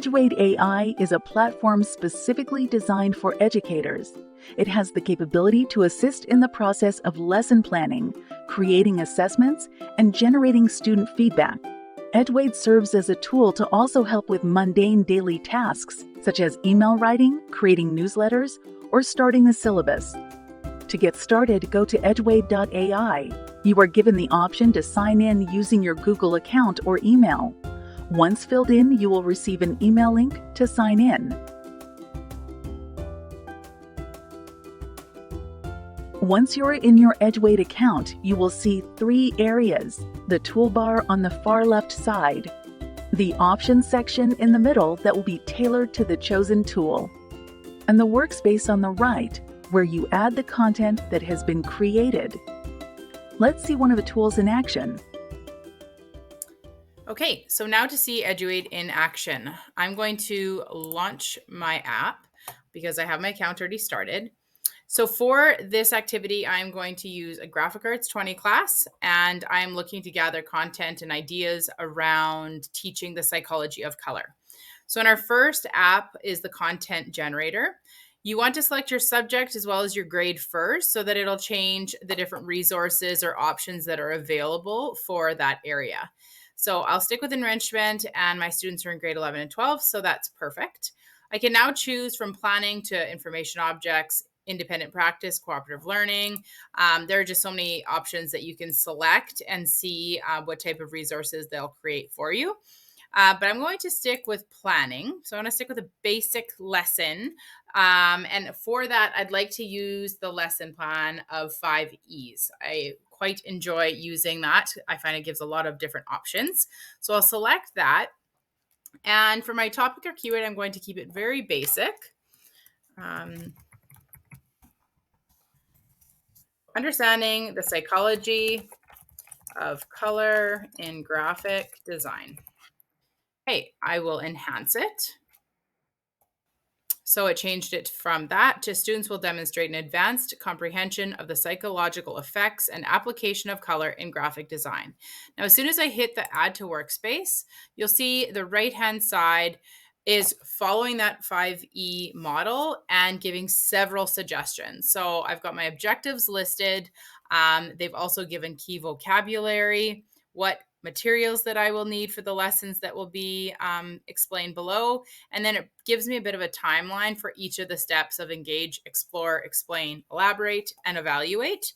Eduaide AI is a platform specifically designed for educators. It has the capability to assist in the process of lesson planning, creating assessments, and generating student feedback. Eduaide serves as a tool to also help with mundane daily tasks, such as email writing, creating newsletters, or starting the syllabus. To get started, go to Eduaide.ai. You are given the option to sign in using your Google account or email. Once filled in, you will receive an email link to sign in. Once you're in your Eduaide account, you will see 3 areas: the toolbar on the far left side, the options section in the middle that will be tailored to the chosen tool, and the workspace on the right, where you add the content that has been created. Let's see one of the tools in action. Okay, so now to see Eduaide in action, I'm going to launch my app because I have my account already started. So for this activity, I'm going to use a Graphic Arts 20 class, and I'm looking to gather content and ideas around teaching the psychology of color. So in our first app is the content generator. You want to select your subject as well as your grade first so that it'll change the different resources or options that are available for that area. So I'll stick with enrichment, and my students are in grade 11 and 12, so that's perfect. I can now choose from planning to information objects, independent practice, cooperative learning. There are just so many options that you can select and see what type of resources they'll create for you. But I'm going to stick with planning. So I'm going to stick with a basic lesson. And for that, I'd like to use the lesson plan of 5 E's. I quite enjoy using that. I find it gives a lot of different options. So I'll select that. And for my topic or keyword, I'm going to keep it very basic. Understanding the psychology of color in graphic design. Hey, I will enhance it. So it changed it from that to students will demonstrate an advanced comprehension of the psychological effects and application of color in graphic design. Now, as soon as I hit the add to workspace, you'll see the right-hand side is following that 5E model and giving several suggestions. So I've got my objectives listed. They've also given key vocabulary, what materials that I will need for the lessons that will be explained below. And then it gives me a bit of a timeline for each of the steps of engage, explore, explain, elaborate, and evaluate.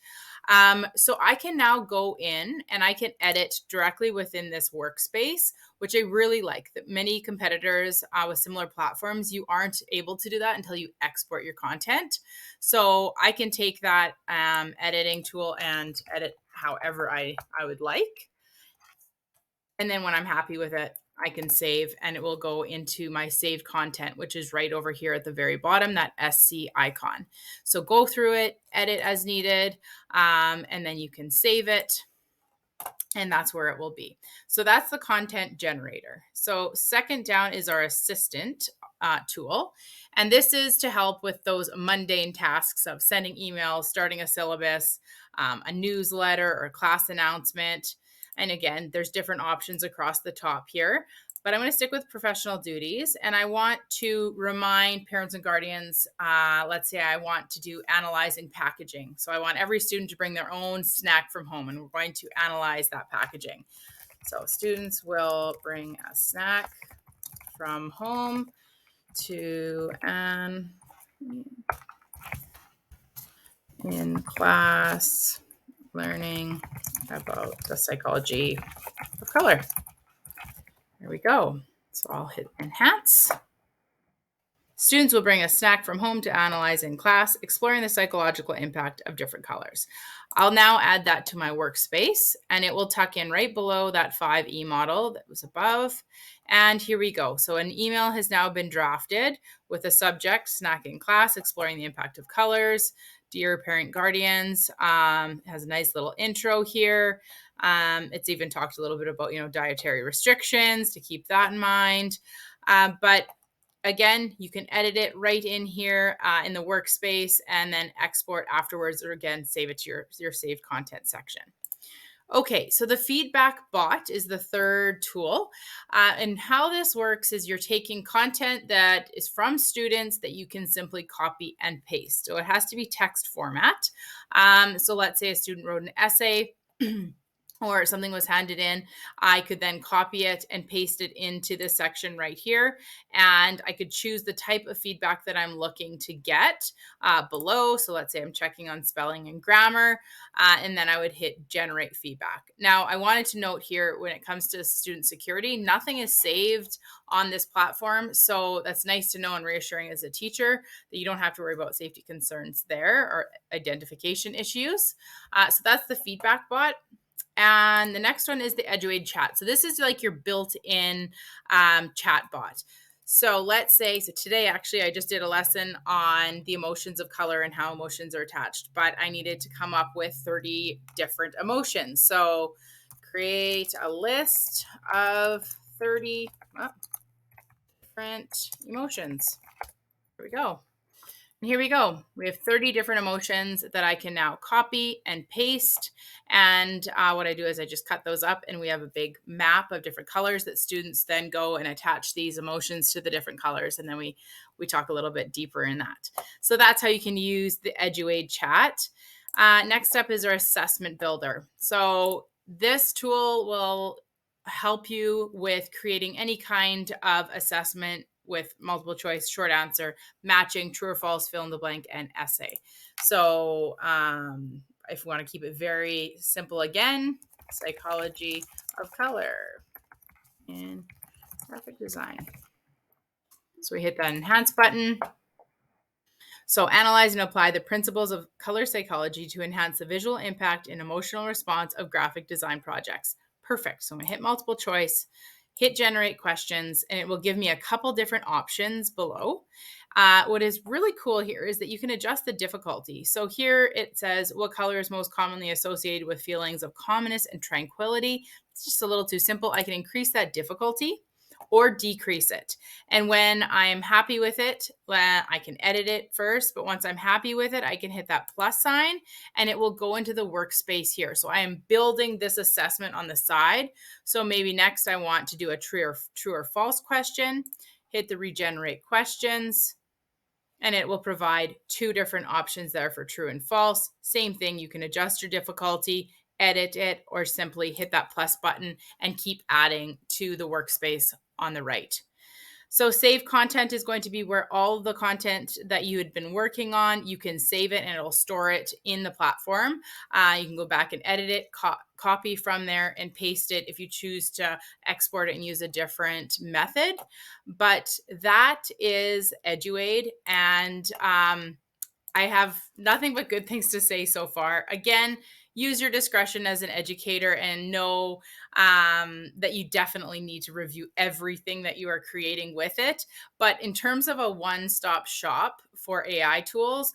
So I can now go in and I can edit directly within this workspace, which I really like. That many competitors with similar platforms, you aren't able to do that until you export your content. So I can take that editing tool and edit however I would like. And then when I'm happy with it, I can save and it will go into my saved content, which is right over here at the very bottom, that SC icon. So go through it, edit as needed, and then you can save it. And that's where it will be. So that's the content generator. So second down is our assistant tool. And this is to help with those mundane tasks of sending emails, starting a syllabus, a newsletter or class announcement. And again, there's different options across the top here, but I'm going to stick with professional duties. And I want to remind parents and guardians, let's say I want to do analyzing packaging. So I want every student to bring their own snack from home, and we're going to analyze that packaging. So students will bring a snack from home to in class learning about the psychology of color. There we go. So I'll hit enhance. Students will bring a snack from home to analyze in class, exploring the psychological impact of different colors. I'll now add that to my workspace, and it will tuck in right below that 5E model that was above. And here we go. So an email has now been drafted with a subject, snack in class, exploring the impact of colors. Dear parent guardians, has a nice little intro here. It's even talked a little bit about, dietary restrictions to keep that in mind. But again, you can edit it right in here in the workspace and then export afterwards, or again, save it to your saved content section. Okay, so the feedback bot is the third tool. And how this works is you're taking content that is from students that you can simply copy and paste. So it has to be text format. So let's say a student wrote an essay. Or something was handed in, I could then copy it and paste it into this section right here. And I could choose the type of feedback that I'm looking to get below. So let's say I'm checking on spelling and grammar, and then I would hit generate feedback. Now, I wanted to note here when it comes to student security, nothing is saved on this platform. So that's nice to know and reassuring as a teacher that you don't have to worry about safety concerns there or identification issues. So that's the feedback bot. And the next one is the Eduaide Chat. So this is like your built-in chat bot. So let's say, so today actually I just did a lesson on the emotions of color and how emotions are attached, but I needed to come up with 30 different emotions. So create a list of 30 different emotions. Here we go. And here we go. We have 30 different emotions that I can now copy and paste. And what I do is I just cut those up and we have a big map of different colors that students then go and attach these emotions to the different colors. And then we talk a little bit deeper in that. So that's how you can use the Eduaide Chat. Next up is our assessment builder. So this tool will help you with creating any kind of assessment with multiple choice, short answer, matching, true or false, fill in the blank, and essay. So if we want to keep it very simple again, psychology of color and graphic design. So we hit that enhance button. So analyze and apply the principles of color psychology to enhance the visual impact and emotional response of graphic design projects. Perfect. So I'm going to hit multiple choice, hit generate questions, and it will give me a couple different options below. What is really cool here is that you can adjust the difficulty. So here it says, what color is most commonly associated with feelings of calmness and tranquility? It's just a little too simple. I can increase that difficulty or decrease it. And when I'm happy with it, I can edit it first. But once I'm happy with it, I can hit that plus sign and it will go into the workspace here. So I am building this assessment on the side. So maybe next I want to do a true or false question, hit the regenerate questions, and it will provide two different options there for true and false. Same thing, you can adjust your difficulty, edit it, or simply hit that plus button and keep adding to the workspace on the right. So save content is going to be where all the content that you had been working on, you can save it and it'll store it in the platform. You can go back and edit it, copy from there and paste it if you choose to export it and use a different method. But that is Eduaide, and I have nothing but good things to say so far. Again, use your discretion as an educator and know that you definitely need to review everything that you are creating with it. But in terms of a one-stop shop for AI tools,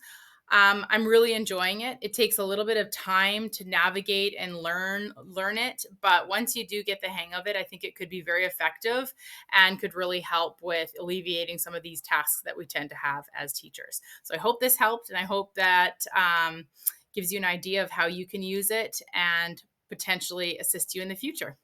I'm really enjoying it. It takes a little bit of time to navigate and learn it, but once you do get the hang of it, I think it could be very effective and could really help with alleviating some of these tasks that we tend to have as teachers. So I hope this helped, and I hope that gives you an idea of how you can use it and potentially assist you in the future.